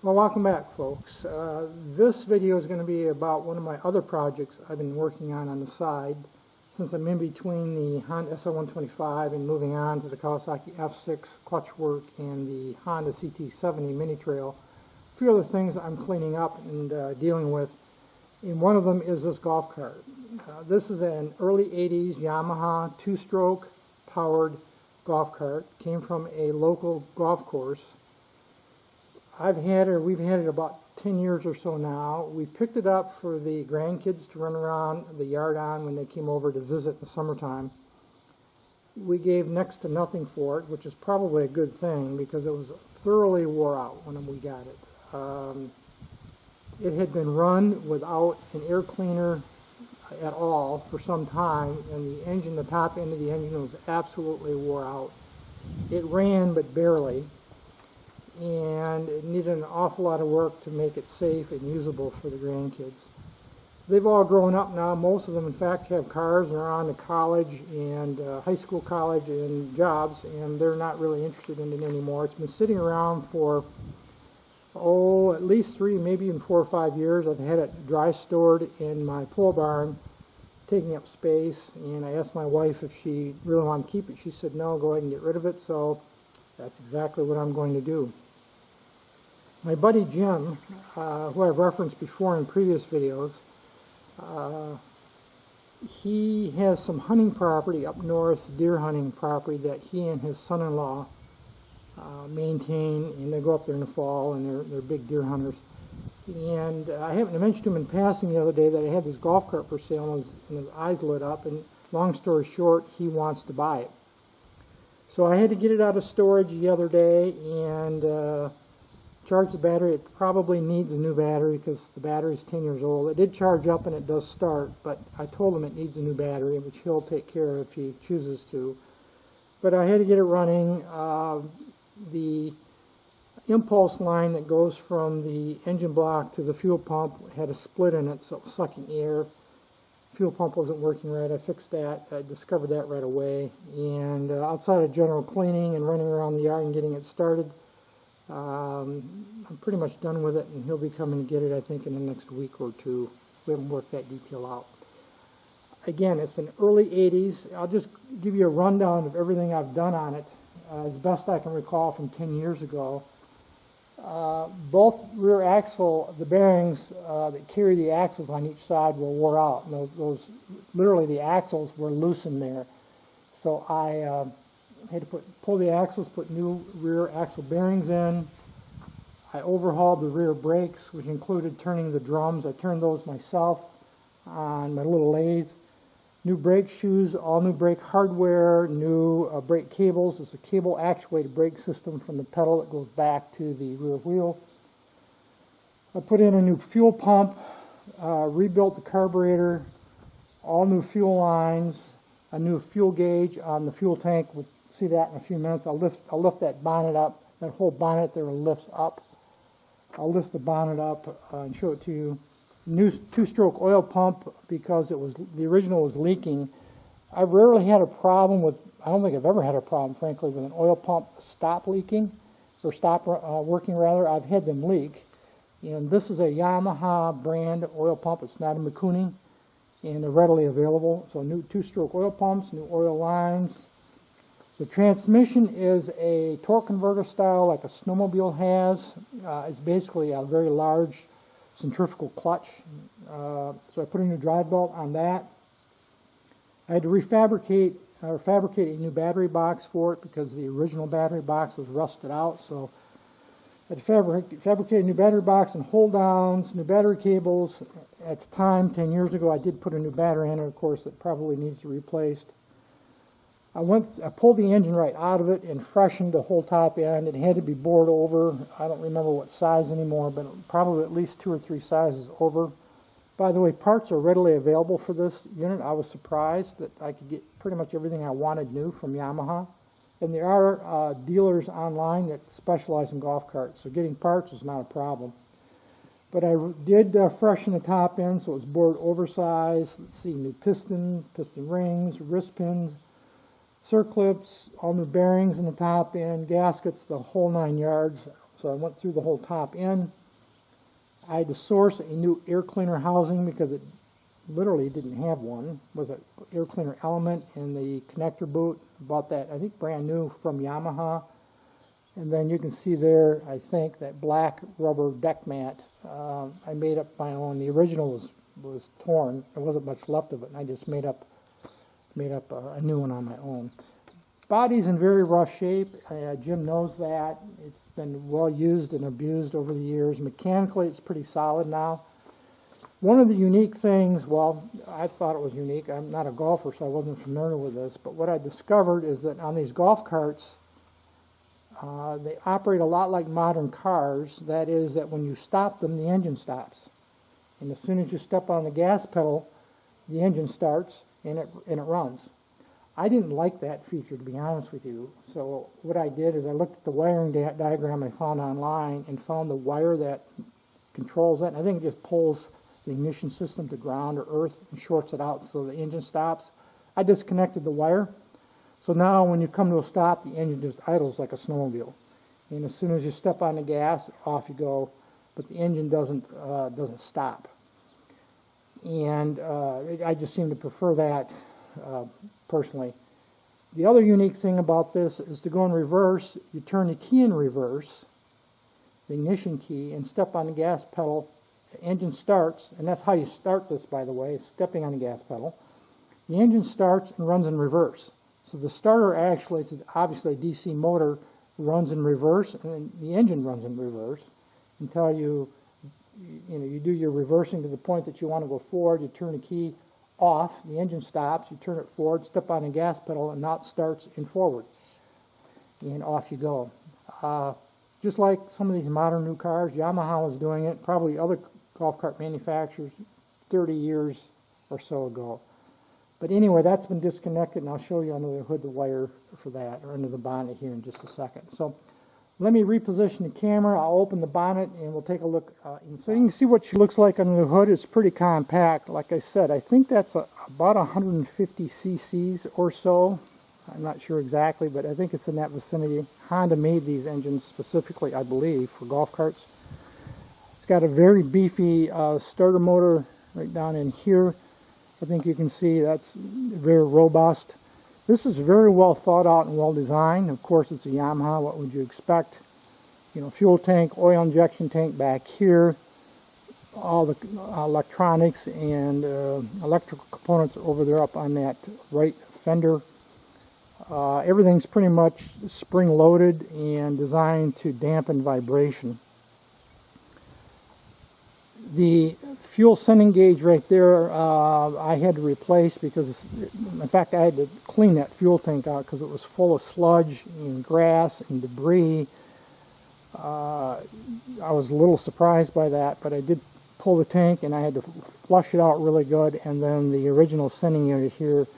Well, welcome back, folks. This video is going to be about one of my other projects I've been working on the side since I'm in between the Honda SL125 and moving on to the Kawasaki F6 clutch work and the Honda CT70 mini trail. A few other things I'm cleaning up and dealing with, and one of them is this golf cart. This is an early 80s Yamaha two-stroke powered golf cart. Came from a local golf course. We've had it about 10 years or so now. We picked it up for the grandkids to run around the yard on when they came over to visit in the summertime. We gave next to nothing for it, which is probably a good thing because it was thoroughly wore out when we got it. It had been run without an air cleaner at all for some time, and the engine, the top end of the engine was absolutely wore out. It ran, but barely. And it needed an awful lot of work to make it safe and usable for the grandkids. They've all grown up now. Most of them, in fact, have cars and are on to college and high school, college, and jobs, and they're not really interested in it anymore. It's been sitting around for, at least 3, maybe even 4 or 5 years. I've had it dry stored in my pole barn, taking up space, and I asked my wife if she really wanted to keep it. She said, no, go ahead and get rid of it, so that's exactly what I'm going to do. My buddy Jim, who I've referenced before in previous videos, he has some hunting property up north, deer hunting property that he and his son-in-law maintain, and they go up there in the fall, and they're big deer hunters. And I happened to mention to him in passing the other day that I had this golf cart for sale, and his eyes lit up, and long story short, he wants to buy it. So I had to get it out of storage the other day and charge the battery. It probably needs a new battery because the battery is 10 years old. It did charge up and it does start, but I told him it needs a new battery, which he'll take care of if he chooses to. But I had to get it running. The impulse line that goes from the engine block to the fuel pump had a split in it, so it was sucking air. Fuel pump wasn't working right. I fixed that. I discovered that right away. And outside of general cleaning and running around the yard and getting it started, I'm pretty much done with it, and he'll be coming to get it, I think, in the next week or two. We haven't worked that detail out. Again, it's an early 80s. I'll just give you a rundown of everything I've done on it, as best I can recall from 10 years ago. Both rear axle, the bearings that carry the axles on each side were wore out. And those literally the axles were loosened there. So I had to pull the axles, put new rear axle bearings in. I overhauled the rear brakes, which included turning the drums. I turned those myself on my little lathe. New brake shoes, all new brake hardware, new brake cables. It's a cable actuated brake system from the pedal that goes back to the rear wheel. I put in a new fuel pump, rebuilt the carburetor, all new fuel lines, a new fuel gauge on the fuel tank. We'll see that in a few minutes. I'll lift that bonnet up. That whole bonnet there lifts up. I'll lift the bonnet up and show it to you. New two-stroke oil pump because the original was leaking. I've rarely had a problem with, I don't think I've ever had a problem, frankly, with an oil pump stop leaking, or stop working rather. I've had them leak. And this is a Yamaha brand oil pump. It's not a Mikuni, and they're readily available. So new two-stroke oil pumps, new oil lines. The transmission is a torque converter style like a snowmobile has. It's basically a very large centrifugal clutch. So I put a new drive belt on that. I had to fabricate a new battery box for it because the original battery box was rusted out. So I had to fabricate a new battery box and hold downs, new battery cables. At the time, 10 years ago, I did put a new battery in it, of course, that probably needs to be replaced. I pulled the engine right out of it and freshened the whole top end. It had to be bored over. I don't remember what size anymore, but probably at least 2 or 3 sizes over. By the way, parts are readily available for this unit. I was surprised that I could get pretty much everything I wanted new from Yamaha. And there are dealers online that specialize in golf carts, so getting parts is not a problem. But I did freshen the top end, so it was bored oversized. Let's see, new piston rings, wrist pins, circlips, all new bearings in the top end, gaskets, the whole 9 yards. So I went through the whole top end. I had to source a new air cleaner housing because it literally didn't have one. It was an air cleaner element in the connector boot. Bought that, I think, brand new from Yamaha. And then you can see there, I think, that black rubber deck mat. I made up my own. The original was torn. There wasn't much left of it, and I just made up a new one on my own. Body's in very rough shape. Jim knows that. It's been well used and abused over the years. Mechanically, it's pretty solid now. One of the unique things, well, I thought it was unique. I'm not a golfer, so I wasn't familiar with this, but what I discovered is that on these golf carts, they operate a lot like modern cars. That is, that when you stop them, the engine stops. And as soon as you step on the gas pedal, the engine starts and it runs. I didn't like that feature, to be honest with you. So what I did is I looked at the wiring diagram I found online and found the wire that controls it. And I think it just pulls the ignition system to ground or earth and shorts it out so the engine stops. I disconnected the wire. So now when you come to a stop, the engine just idles like a snowmobile. And as soon as you step on the gas, off you go. But the engine doesn't stop. And I just seem to prefer that personally. The other unique thing about this is to go in reverse, you turn the key in reverse, the ignition key, and step on the gas pedal. The engine starts, and that's how you start this, by the way, is stepping on the gas pedal. The engine starts and runs in reverse. So the starter actually, it's obviously a DC motor, runs in reverse, and the engine runs in reverse until you do your reversing to the point that you want to go forward. You turn the key off, the engine stops, you turn it forward, step on the gas pedal, and now it starts in forward. And off you go. Just like some of these modern new cars, Yamaha was doing it, probably other golf cart manufacturers 30 years or so ago. But anyway, that's been disconnected, and I'll show you under the hood the wire for that, or under the bonnet here in just a second. So let me reposition the camera. I'll open the bonnet, and we'll take a look inside. So you can see what she looks like under the hood. It's pretty compact. Like I said, I think that's about 150 cc's or so. I'm not sure exactly, but I think it's in that vicinity. Honda made these engines specifically, I believe, for golf carts. It's got a very beefy starter motor right down in here. I think you can see that's very robust. This is very well thought out and well designed. Of course, it's a Yamaha. What would you expect? You know, fuel tank, oil injection tank back here. All the electronics and electrical components over there up on that right fender. Everything's pretty much spring-loaded and designed to dampen vibration. The fuel sending gauge right there, I had to replace because, in fact, I had to clean that fuel tank out because it was full of sludge and grass and debris. I was a little surprised by that, but I did pull the tank and I had to flush it out really good, and then the original sending unit here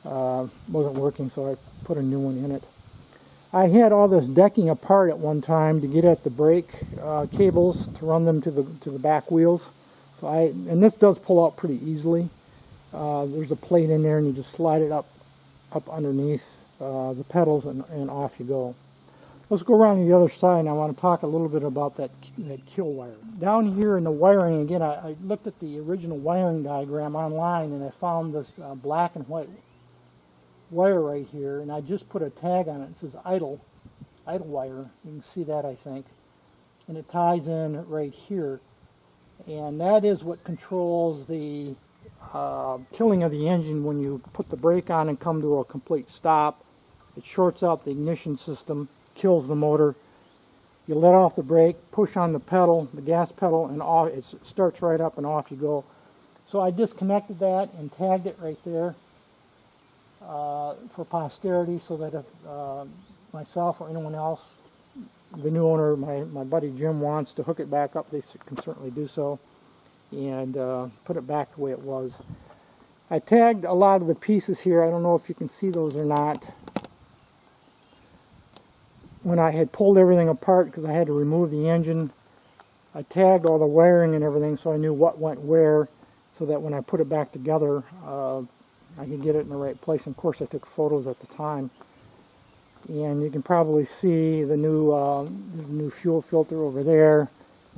wasn't working, so I put a new one in it. I had all this decking apart at one time to get at the brake cables to run them to the back wheels. So and this does pull out pretty easily. There's a plate in there, and you just slide it up underneath the pedals, and off you go. Let's go around to the other side, and I want to talk a little bit about that kill wire. Down here in the wiring, again, I looked at the original wiring diagram online, and I found this black and white wire right here, and I just put a tag on it. It says idle wire. You can see that, I think, and it ties in right here, and that is what controls the killing of the engine when you put the brake on and come to a complete stop. It shorts out the ignition system, kills the motor. You let off the brake, push on the pedal, the gas pedal, and off, it starts right up and off you go. So I disconnected that and tagged it right there for posterity, so that if myself or anyone else, the new owner, my buddy Jim, wants to hook it back up, they can certainly do so, and put it back the way it was. I tagged a lot of the pieces here. I don't know if you can see those or not. When I had pulled everything apart, because I had to remove the engine, I tagged all the wiring and everything so I knew what went where, so that when I put it back together, I could get it in the right place. And of course, I took photos at the time. And you can probably see the new fuel filter over there.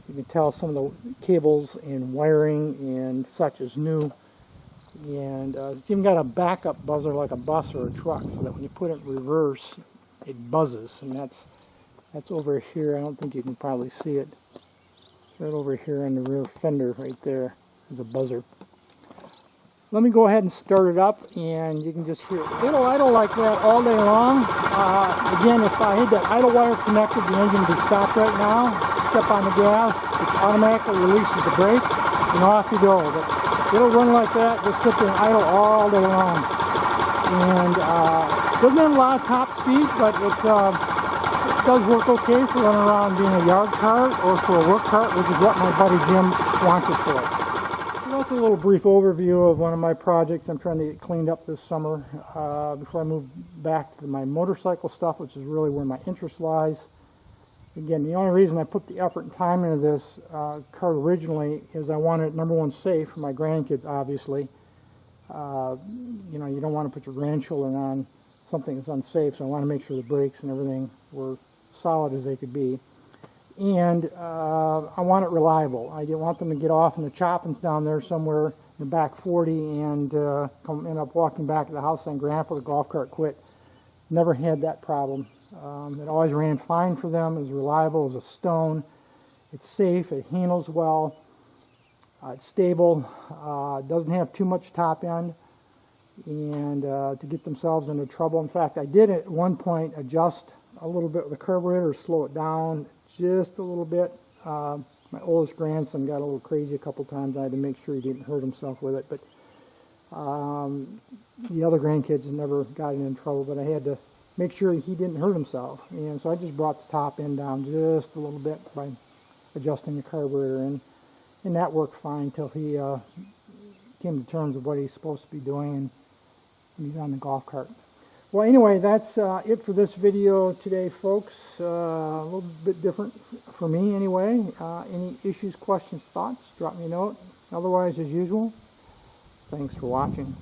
You can tell some of the cables and wiring and such is new. And it's even got a backup buzzer like a bus or a truck, so that when you put it in reverse, it buzzes. And that's over here. I don't think you can probably see it. It's right over here on the rear fender right there. There's a buzzer. Let me go ahead and start it up, and you can just hear it. It'll idle like that all day long. Again, if I had that idle wire connected, the engine would be stopped right now. Step on the gas, it automatically releases the brake, and off you go. But it'll run like that, just sit there and idle all day long. And doesn't have a lot of top speed, but it does work okay for running around being a yard cart or for a work cart, which is what my buddy Jim wants it for. So that's a little brief overview of one of my projects I'm trying to get cleaned up this summer before I move back to my motorcycle stuff, which is really where my interest lies. Again, the only reason I put the effort and time into this cart originally is I wanted it, number one, safe for my grandkids, obviously. You know, you don't want to put your grandchildren on something that's unsafe, so I want to make sure the brakes and everything were solid as they could be. And I want it reliable. I didn't want them to get off in the choppings down there somewhere in the back 40 and end up walking back to the house saying, Grandpa, the golf cart quit. Never had that problem. It always ran fine for them. It was reliable as a stone. It's safe. It handles well. It's stable. It doesn't have too much top end and to get themselves into trouble. In fact, I did at one point adjust a little bit with the carburetor, slow it down just a little bit. My oldest grandson got a little crazy a couple times. I had to make sure he didn't hurt himself with it. But the other grandkids never got in trouble, but I had to make sure he didn't hurt himself. And so I just brought the top end down just a little bit by adjusting the carburetor, and that worked fine until he came to terms with what he's supposed to be doing, and he's on the golf cart. Well, anyway, that's it for this video today, folks. A little bit different for me anyway. Any issues, questions, thoughts, drop me a note. Otherwise, as usual, thanks for watching.